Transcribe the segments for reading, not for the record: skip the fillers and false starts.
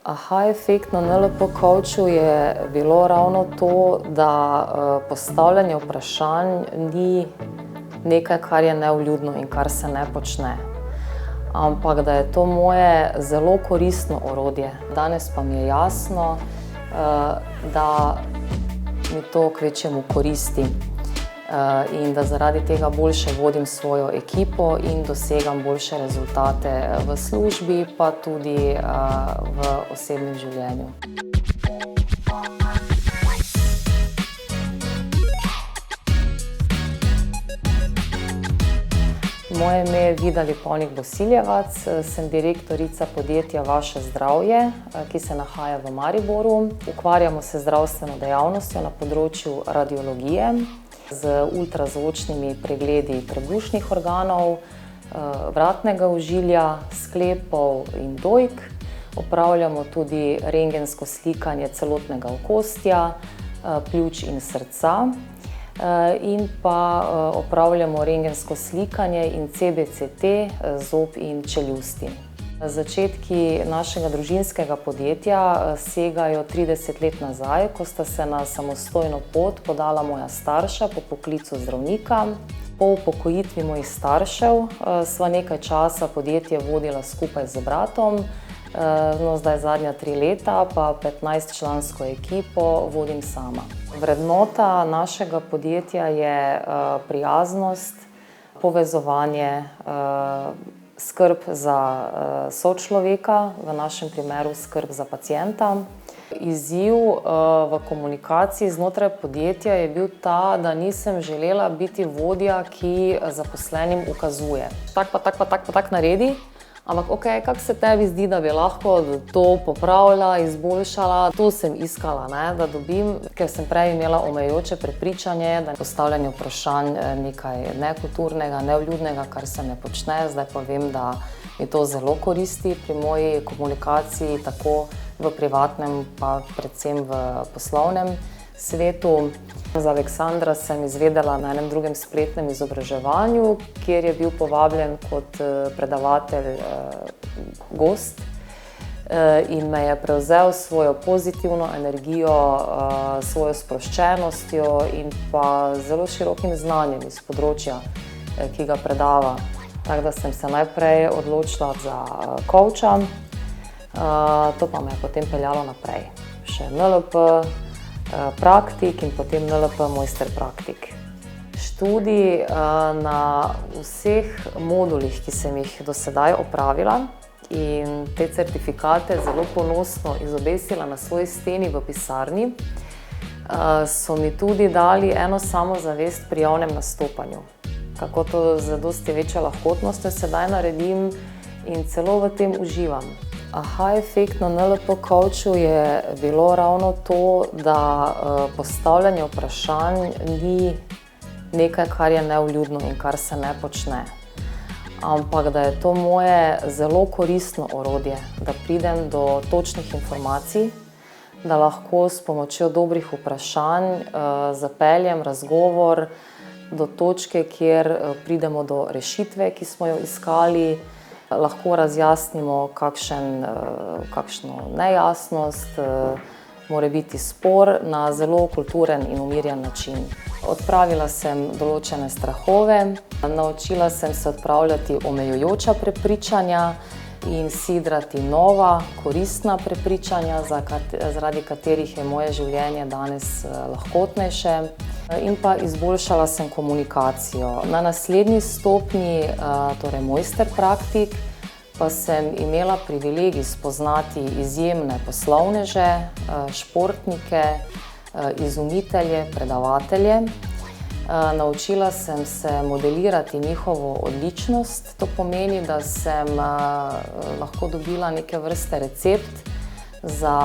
Aha, efekt na NLP Coachu je bilo ravno to, da postavljanje vprašanj ni nekaj, kar je nevljudno in kar se ne počne. Ampak da je to moje zelo koristno orodje. Danes pa mi je jasno, da mi to kvečjemu koristi in da zaradi tega boljše vodim svojo ekipo in dosegam boljše rezultate v službi, pa tudi v osebnem življenju. Moje ime je Vida Lipovnik-Bosiljevac, sem direktorica podjetja Vaše zdravje, ki se nahaja v Mariboru. Ukvarjamo se z zdravstveno dejavnostjo na področju radiologije, z ultrazvočnimi pregledi trebušnih organov, vratnega ožilja, sklepov in dojk. Opravljamo tudi rentgensko slikanje celotnega okostja, pljuč in srca. In pa opravljamo rentgensko slikanje in CBCT zob in čeljusti. Začetki našega družinskega podjetja segajo 30 let nazaj, ko sta se na samostojno pot podala moja starša po poklicu zdravnika. Po upokojitvi mojih staršev sva nekaj časa podjetje vodila skupaj z bratom, zdaj zadnja 3 leta pa 15-člansko ekipo vodim sama. Vrednota našega podjetja je prijaznost, povezovanje, skrb za sočloveka, v našem primeru skrb za pacienta. Izziv v komunikaciji znotraj podjetja je bil ta, da nisem želela biti vodja, ki zaposlenim ukazuje. Tak naredi. Ampak okej, kako se tebi zdi, da bi lahko to popravila, izboljšala? To sem iskala, da dobim, ker sem prej imela omejujoče prepričanje, da je postavljanje vprašanj nekaj nekulturnega, nevljudnega, kar se ne počne. Zdaj pa vem, da mi to zelo koristi pri moji komunikaciji, tako v privatnem, pa predvsem v poslovnem svetu. Za Aleksandra sem izvedela na enem drugem spletnem izobraževanju, kjer je bil povabljen kot predavatelj gost in me je prevzel svojo pozitivno energijo, svojo sproščenostjo in pa zelo širokim znanjem iz področja, ki ga predava. Tako da sem se najprej odločila za coacha, to pa me je potem peljalo naprej. Še NLP praktik in potem NLP mojster praktik. Študij na vseh modulih, ki sem jih do sedaj opravila in te certifikate zelo ponosno izobesila na svoji steni v pisarni, so mi tudi dali eno samozavest pri javnem nastopanju. Kako to z dosti večjo lahkotnostjo sedaj naredim in celo v tem uživam. Aha, efekt na NLP Coachu je bilo ravno to, da postavljanje vprašanj ni nekaj, kar je nevljudno in kar se ne počne. Ampak da je to moje zelo koristno orodje, da pridem do točnih informacij, da lahko s pomočjo dobrih vprašanj zapeljem razgovor do točke, kjer pridemo do rešitve, ki smo jo iskali. Lahko razjasnimo kakšno nejasnost, morebiti spor na zelo kulturen in umirjen način. Odpravila sem določene strahove, naučila sem se odpravljati omejujoča prepričanja in sidrati nova, koristna prepričanja, zaradi katerih je moje življenje danes lahkotnejše. In pa izboljšala sem komunikacijo. Na naslednji stopnji, torej mojster praktik, pa sem imela privilegij spoznati izjemne poslovneže, športnike, izumitelje, predavatelje. Naučila sem se modelirati njihovo odličnost. To pomeni, da sem lahko dobila neke vrste recept za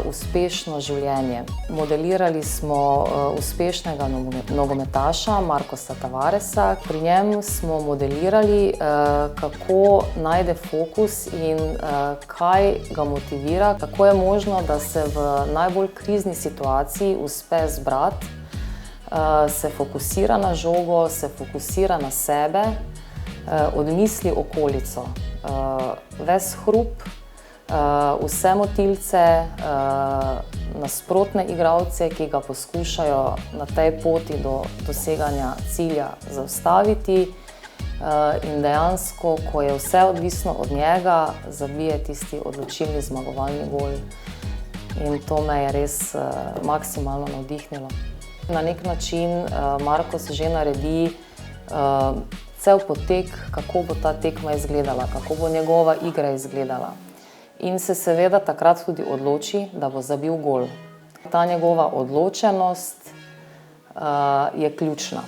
uspešno življenje. Modelirali smo uspešnega nogometaša Marcosa Tavaresa. Pri njem smo modelirali, kako najde fokus in kaj ga motivira, kako je možno, da se v najbolj krizni situaciji uspe zbrati, se fokusira na žogo, se fokusira na sebe, odmisli okolico. Ves hrup, vse motilce, nasprotne igralce, ki ga poskušajo na tej poti do doseganja cilja zaustaviti. In dejansko, ko je vse odvisno od njega, zabije tisti odločilni zmagovalni gol. In to me je res maksimalno navdihnilo. Na nek način Marcos že naredi cel potek, kako bo ta tekma izgledala, kako bo njegova igra izgledala. In se seveda takrat tudi odloči, da bo zabil gol. Ta njegova odločenost je ključna.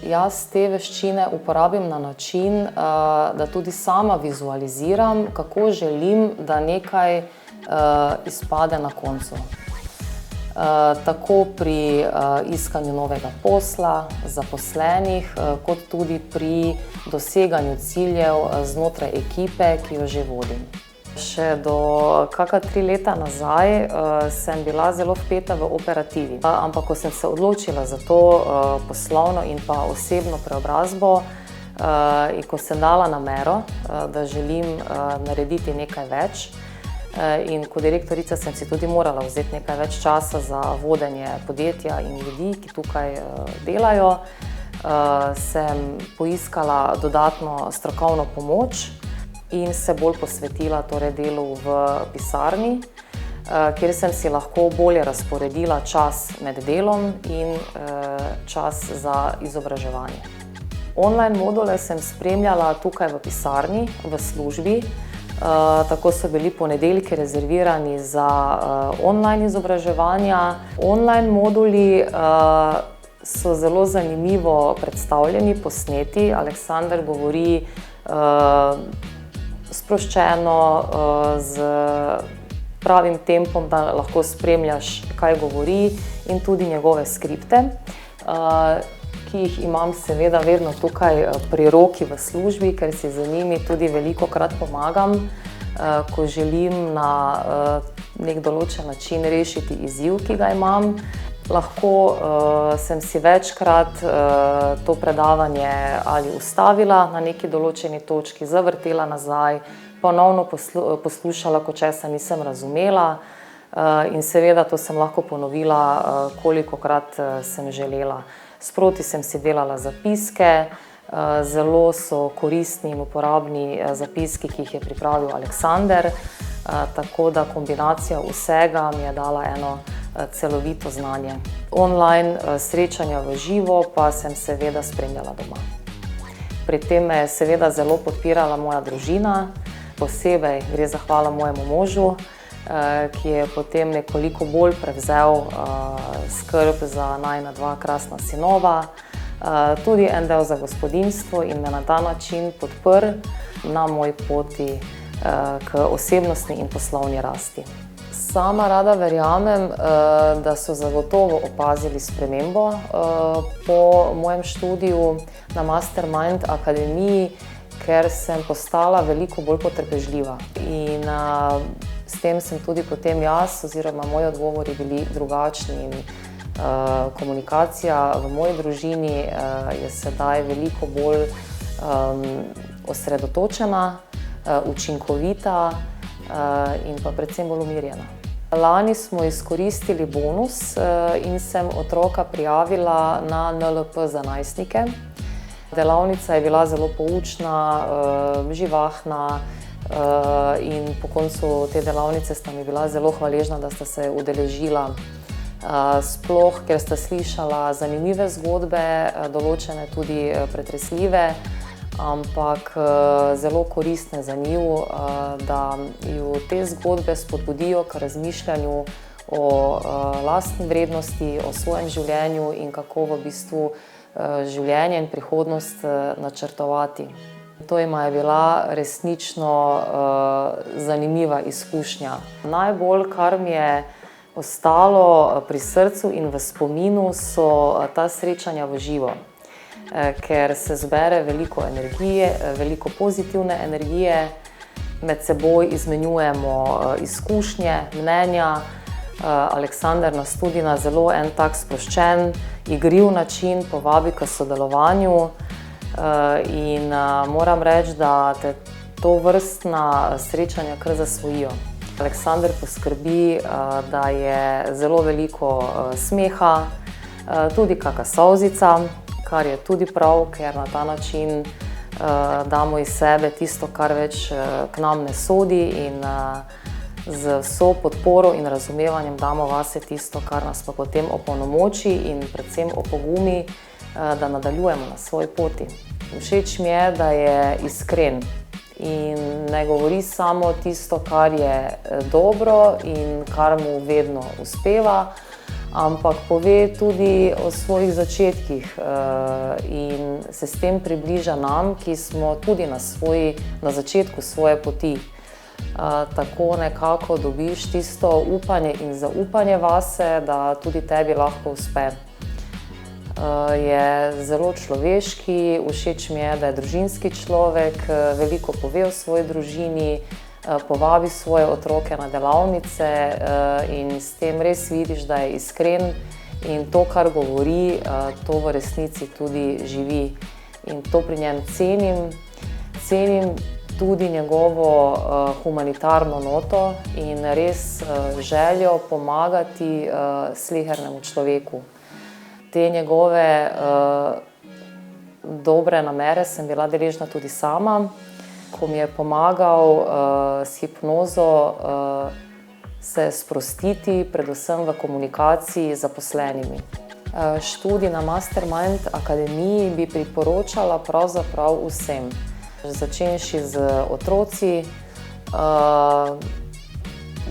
Jaz te veščine uporabim na način, da tudi sama vizualiziram, kako želim, da nekaj izpade na koncu. Tako pri iskanju novega posla, zaposlenih, kot tudi pri doseganju ciljev znotraj ekipe, ki jo že vodim. Še do kakšna 3 leta nazaj sem bila zelo vpeta v operativi. Ampak ko sem se odločila za to poslovno in pa osebno preobrazbo in ko sem dala namero, da želim narediti nekaj več, in kot direktorica sem si tudi morala vzeti nekaj več časa za vodenje podjetja in ljudi, ki tukaj delajo, sem poiskala dodatno strokovno pomoč in se bolj posvetila delu v pisarni, kjer sem si lahko bolje razporedila čas med delom in čas za izobraževanje. Online module sem spremljala tukaj v pisarni, v službi. Tako so bili ponedeljki rezervirani za online izobraževanja. Online moduli so zelo zanimivo predstavljeni, posneti. Aleksandar govori sproščeno, z pravim tempom, da lahko spremljaš, kaj govori, in tudi njegove skripte, ki jih imam seveda vedno tukaj pri roki v službi, ker si z njimi tudi velikokrat pomagam, ko želim na nek določen način rešiti izziv, ki ga imam. Lahko sem si večkrat to predavanje ali ustavila na neki določeni točki, zavrtela nazaj, ponovno poslušala, ko česa nisem razumela, in seveda to sem lahko ponovila, kolikokrat sem želela. Sproti sem si delala zapiske, zelo so koristni in uporabni zapiski, ki jih je pripravil Aleksander, tako da kombinacija vsega mi je dala eno celovito znanje. Online srečanja v živo pa sem seveda spremljala doma. Pri tem me je seveda zelo podpirala moja družina, posebej gre zahvala mojemu možu, ki je potem nekoliko bolj prevzel skrb za najina 2 krasna sinova, tudi en del za gospodinjstvo in me na ta način podprl na moji poti k osebnostni in poslovni rasti. Sama rada verjamem, da so zagotovo opazili spremembo po mojem študiju na Mastermind akademiji, ker sem postala veliko bolj potrpežljiva. In s tem sem tudi potem jaz oziroma moji odgovori bili drugačni. Komunikacija v moji družini je sedaj veliko bolj osredotočena, učinkovita in pa predvsem bolj umirjena. Lani smo izkoristili bonus in sem otroka prijavila na NLP za najstnike. Delavnica je bila zelo poučna, živahna in po koncu te delavnice sta mi bila zelo hvaležna, da sta se udeležila. Sploh, ker sta slišala zanimive zgodbe, določene tudi pretresljive, ampak zelo koristne za njiju, da ju te zgodbe spodbudijo k razmišljanju o lastni vrednosti, o svojem življenju in kako v bistvu življenje in prihodnost načrtovati. To jima je bila resnično zanimiva izkušnja. Najbolj, kar mi je ostalo pri srcu in v spominu, so ta srečanja v živo, ker se zbere veliko energije, veliko pozitivne energije, med seboj izmenjujemo izkušnje, mnenja. Aleksander nas tudi na zelo en tak sproščen, igriv način povabi k sodelovanju in moram reči, da te tovrstna srečanja kar zasvojijo. Aleksandr poskrbi, da je zelo veliko smeha, tudi kakšna solzica, kar je tudi prav, ker na ta način damo iz sebe tisto, kar več k nam ne sodi, in z vso podporo in razumevanjem damo vase tisto, kar nas pa potem opolnomoči in predvsem opogumi, da nadaljujemo na svoji poti. Všeč mi je, da je iskren in ne govori samo tisto, kar je dobro in kar mu vedno uspeva, ampak pove tudi o svojih začetkih in se s tem približa nam, ki smo tudi na začetku svoje poti. Tako nekako dobiš tisto upanje in zaupanje vase, da tudi tebi lahko uspe. Je zelo človeški, všeč mi je, da je družinski človek, veliko pove o svoji družini, povabi svoje otroke na delavnice in s tem res vidiš, da je iskren in to, kar govori, to v resnici tudi živi. In to pri njem cenim. Cenim tudi njegovo humanitarno noto in res željo pomagati slehernemu človeku. Te njegove dobre namere sem bila deležna tudi sama, ko mi je pomagal s hipnozo se sprostiti, predvsem v komunikaciji z zaposlenimi. Študij na Mastermind akademiji bi priporočala pravzaprav vsem. Začenši z otroci,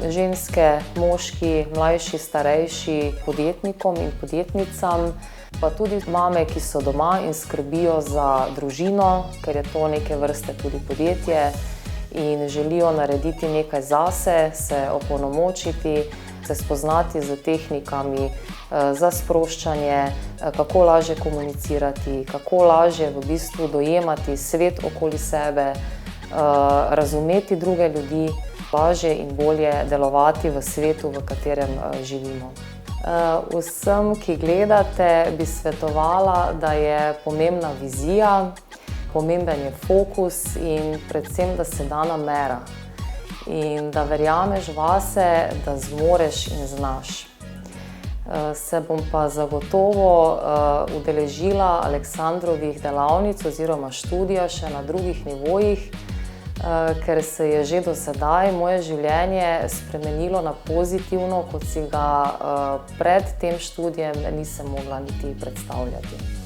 ženske, moški, mlajši, starejši, podjetnikom in podjetnicam, pa tudi mame, ki so doma in skrbijo za družino, ker je to neke vrste tudi podjetje in želijo narediti nekaj zase, se opolnomočiti, se spoznati z tehnikami za sproščanje, kako lažje komunicirati, kako lažje v bistvu dojemati svet okoli sebe, razumeti druge ljudi, lažje in bolje delovati v svetu, v katerem živimo. Vsem, ki gledate, bi svetovala, da je pomembna vizija, pomemben je fokus in predvsem, da se da namera. In da verjameš vase, da zmoreš in znaš. Se bom pa zagotovo udeležila Aleksandrovih delavnic oziroma študija še na drugih nivojih, ker se je že do sedaj moje življenje spremenilo na pozitivno, kot si ga pred tem študijem nisem mogla niti predstavljati.